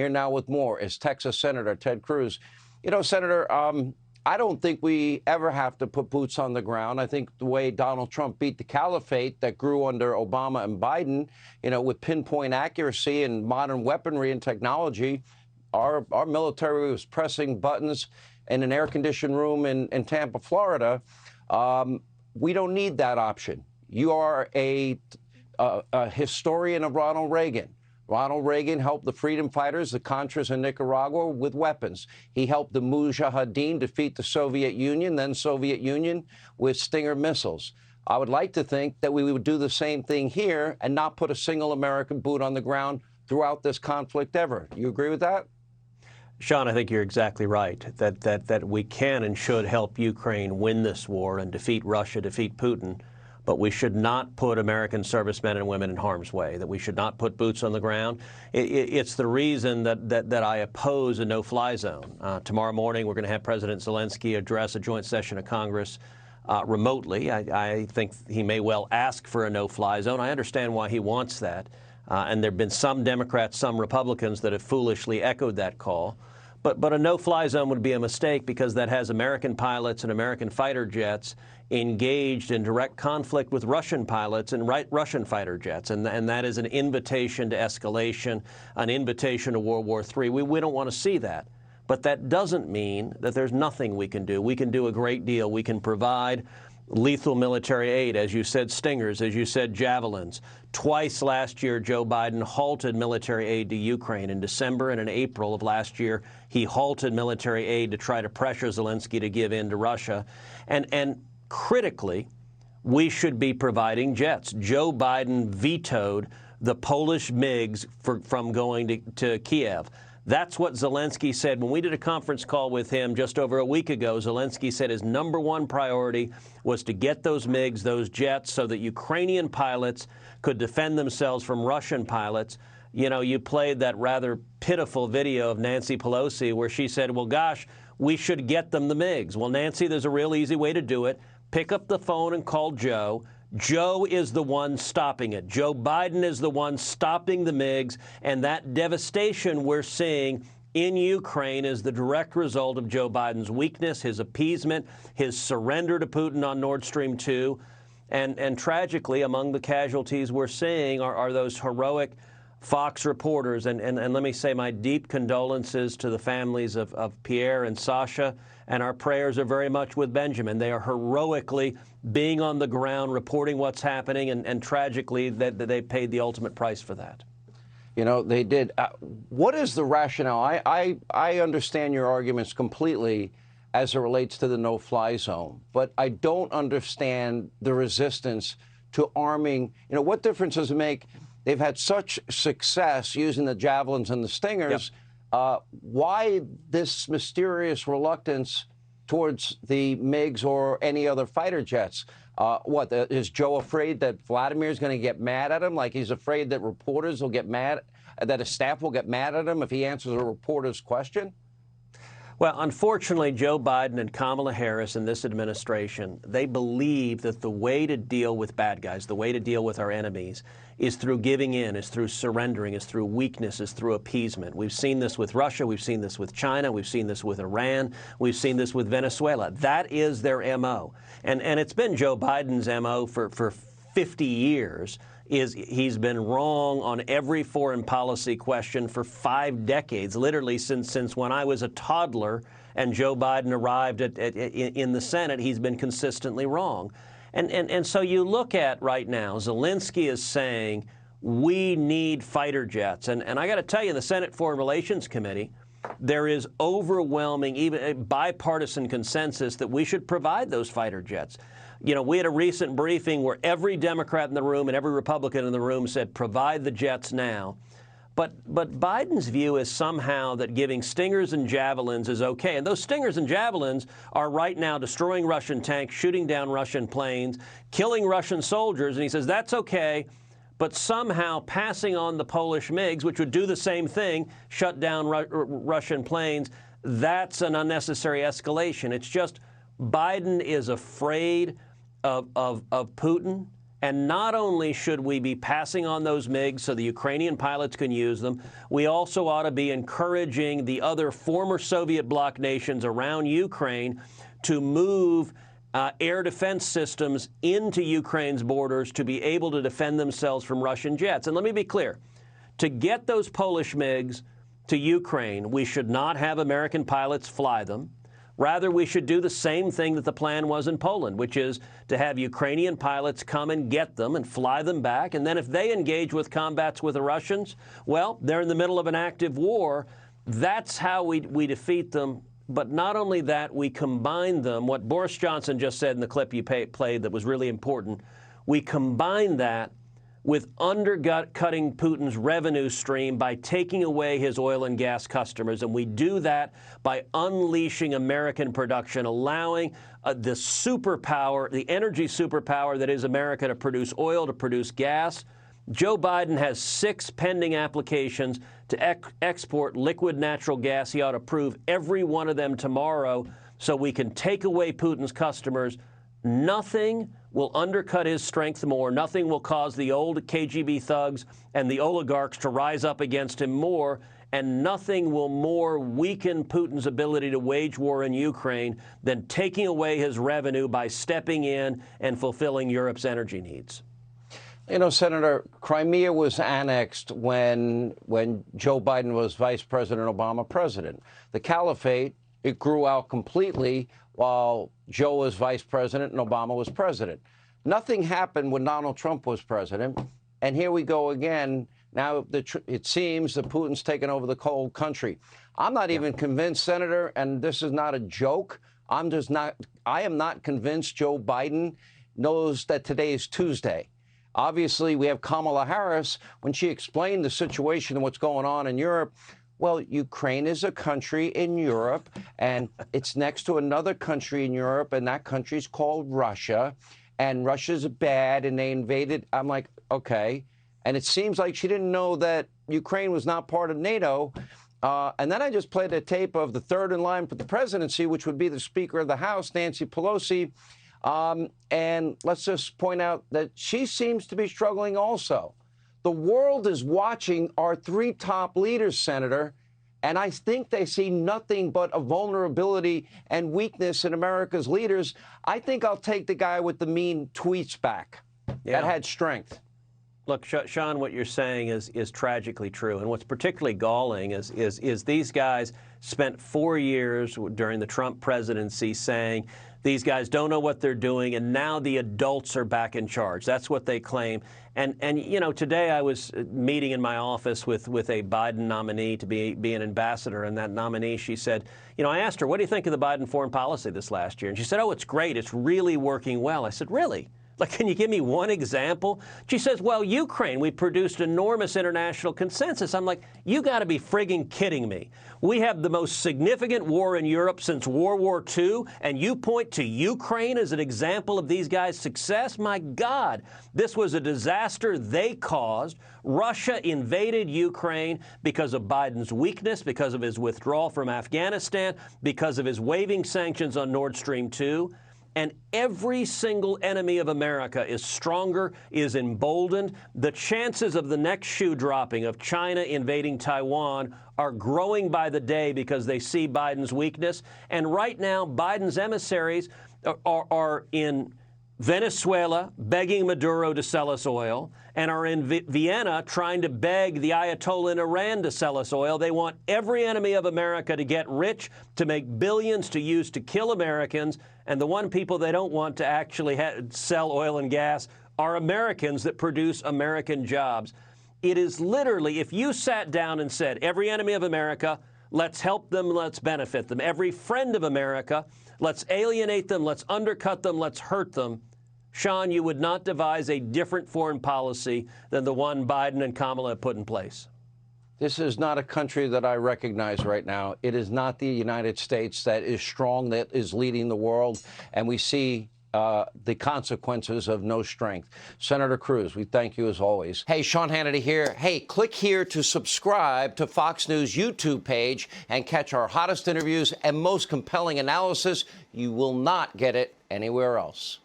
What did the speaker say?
Here now with more is Texas Senator Ted Cruz. You know, Senator, I don't think we ever have to put boots on the ground. I think the way Donald Trump beat the caliphate that grew under Obama and Biden, you know, with pinpoint accuracy and modern weaponry and technology, our military was pressing buttons in an air-conditioned room in Tampa, Florida. We don't need that option. You are a historian of Ronald Reagan. Ronald Reagan helped the freedom fighters, the Contras in Nicaragua, with weapons. He helped the Mujahideen defeat the Soviet Union, then Soviet Union, with Stinger missiles. I would like to think that we would do the same thing here and not put a single American boot on the ground throughout this conflict ever. You agree with that? Sean, I think you're exactly right, that we can and should help Ukraine win this war and defeat Russia, defeat Putin. But we should not put American servicemen and women in harm's way, that we should not put boots on the ground. It's the reason that I oppose a no-fly zone. Tomorrow morning, we're going to have President Zelensky address a joint session of Congress remotely. I think he may well ask for a no-fly zone. I understand why he wants that. And there have been some Democrats, some Republicans that have foolishly echoed that call. But a no-fly zone would be a mistake because that has American pilots and American fighter jets engaged in direct conflict with Russian pilots and Russian fighter jets. And that is an invitation to escalation, an invitation to World War III. We don't want to see that. But that doesn't mean that there's nothing we can do. We can do a great deal. We can provide lethal military aid, as you said, Stingers, as you said, Javelins. Twice last year, Joe Biden halted military aid to Ukraine. In December and in April of last year, he halted military aid to try to pressure Zelensky to give in to Russia. And critically, we should be providing jets. Joe Biden vetoed the Polish MiGs from going to Kiev. That's what Zelensky said. When we did a conference call with him just over a week ago, Zelensky said his #1 priority was to get those MiGs, those jets, so that Ukrainian pilots could defend themselves from Russian pilots. You know, you played that rather pitiful video of Nancy Pelosi where she said, well, gosh, we should get them the MiGs. Well, Nancy, there's a real easy way to do it. Pick up the phone and call Joe. Joe is the one stopping it. Joe Biden is the one stopping the MiGs, and that devastation we're seeing in Ukraine is the direct result of Joe Biden's weakness, his appeasement, his surrender to Putin on Nord Stream 2. And tragically, among the casualties we're seeing are those heroic Fox reporters. And let me say my deep condolences to the families of Pierre and Sasha, and our prayers are very much with Benjamin. They are heroically being on the ground, reporting what's happening, and tragically that they paid the ultimate price for that. You know, they did. What is the rationale? I understand your arguments completely as it relates to the no-fly zone, but I don't understand the resistance to arming. You know, what difference does it make? They've had such success using the Javelins and the Stingers. Yep. Why this mysterious reluctance towards the MiGs or any other fighter jets? Is Joe afraid that Vladimir's going to get mad at him? Like he's afraid that reporters will get mad, that his staff will get mad at him if he answers a reporter's question? Well, unfortunately, Joe Biden and Kamala Harris and this administration, they believe that the way to deal with bad guys, the way to deal with our enemies, is through giving in, is through surrendering, is through weakness, is through appeasement. We've seen this with Russia. We've seen this with China. We've seen this with Iran. We've seen this with Venezuela. That is their M.O. And it's been Joe Biden's M.O. for 50 years. He's been wrong on every foreign policy question for 5 decades, literally since when I was a toddler and Joe Biden arrived in the Senate. He's been consistently wrong. And so you look at right now, Zelensky is saying we need fighter jets. And I got to tell you, in the Senate Foreign Relations Committee, there is overwhelming, even a bipartisan consensus that we should provide those fighter jets. You know, we had a recent briefing where every Democrat in the room and every Republican in the room said, provide the jets now. But Biden's view is somehow that giving Stingers and Javelins is okay. And those Stingers and Javelins are right now destroying Russian tanks, shooting down Russian planes, killing Russian soldiers. And he says that's okay. But somehow passing on the Polish MiGs, which would do the same thing, shut down Russian planes, that's an unnecessary escalation. It's just Biden is afraid of Putin, And not only should we be passing on those MiGs so the Ukrainian pilots can use them, we also ought to be encouraging the other former Soviet bloc nations around Ukraine to move air defense systems into Ukraine's borders to be able to defend themselves from Russian jets. And let me be clear, to get those Polish MiGs to Ukraine, we should not have American pilots fly them. Rather, we should do the same thing that the plan was in Poland, which is to have Ukrainian pilots come and get them and fly them back. And then if they engage with combats with the Russians, well, they're in the middle of an active war. That's how we defeat them. But not only that, we combine them. What Boris Johnson just said in the clip you played that was really important, we combine that with undercutting Putin's revenue stream by taking away his oil and gas customers. And we do that by unleashing American production, allowing the superpower, the energy superpower that is America to produce oil, to produce gas. Joe Biden has 6 pending applications to export liquid natural gas. He ought to approve every one of them tomorrow so we can take away Putin's customers. Nothing will undercut his strength more. Nothing will cause the old KGB thugs and the oligarchs to rise up against him more. And nothing will more weaken Putin's ability to wage war in Ukraine than taking away his revenue by stepping in and fulfilling Europe's energy needs. You know, Senator, Crimea was annexed when Joe Biden was Vice President, Obama president. The caliphate, it grew out completely while Joe was vice president and Obama was president. Nothing happened when Donald Trump was president. And here we go again. Now it seems that Putin's taken over the whole country. I'm not even convinced, Senator, and this is not a joke. I am not convinced Joe Biden knows that today is Tuesday. Obviously, we have Kamala Harris when she explained the situation and what's going on in Europe. Well, Ukraine is a country in Europe, and it's next to another country in Europe, and that country's called Russia, and Russia's bad, and they invaded. I'm like, okay. And it seems like she didn't know that Ukraine was not part of NATO. And then I just played a tape of the third in line for the presidency, which would be the Speaker of the House, Nancy Pelosi. And let's just point out that she seems to be struggling also. The world is watching our 3 top leaders, Senator, and I think they see nothing but a vulnerability and weakness in America's leaders. I think I'll take the guy with the mean tweets back that had strength. Look, Sean, what you're saying is tragically true. And what's particularly galling is these guys spent 4 years during the Trump presidency saying these guys don't know what they're doing, and now the adults are back in charge. That's what they claim. And you know, today I was meeting in my office with a Biden nominee to be an ambassador, and that nominee, she said, you know, I asked her, what do you think of the Biden foreign policy this last year? And she said, oh, it's great. It's really working well. I said, really? Like, can you give me one example? She says, well, Ukraine, we produced enormous international consensus. I'm like, you got to be frigging kidding me. We have the most significant war in Europe since World War II, and you point to Ukraine as an example of these guys' success? My God, this was a disaster they caused. Russia invaded Ukraine because of Biden's weakness, because of his withdrawal from Afghanistan, because of his waiving sanctions on Nord Stream 2. And every single enemy of America is stronger, is emboldened. The chances of the next shoe dropping, of China invading Taiwan, are growing by the day because they see Biden's weakness. And right now, Biden's emissaries are in Venezuela begging Maduro to sell us oil, and are in Vienna trying to beg the Ayatollah in Iran to sell us oil. They want every enemy of America to get rich, to make billions to use to kill Americans, and the one people they don't want to actually sell oil and gas are Americans that produce American jobs. It is literally, if you sat down and said, every enemy of America, let's help them, let's benefit them. Every friend of America, let's alienate them, let's undercut them, let's hurt them. Sean, you would not devise a different foreign policy than the one Biden and Kamala have put in place. This is not a country that I recognize right now. It is not the United States that is strong, that is leading the world, and we see the consequences of no strength. Senator Cruz, we thank you as always. Hey, Sean Hannity here. Hey, click here to subscribe to Fox News YouTube page and catch our hottest interviews and most compelling analysis. You will not get it anywhere else.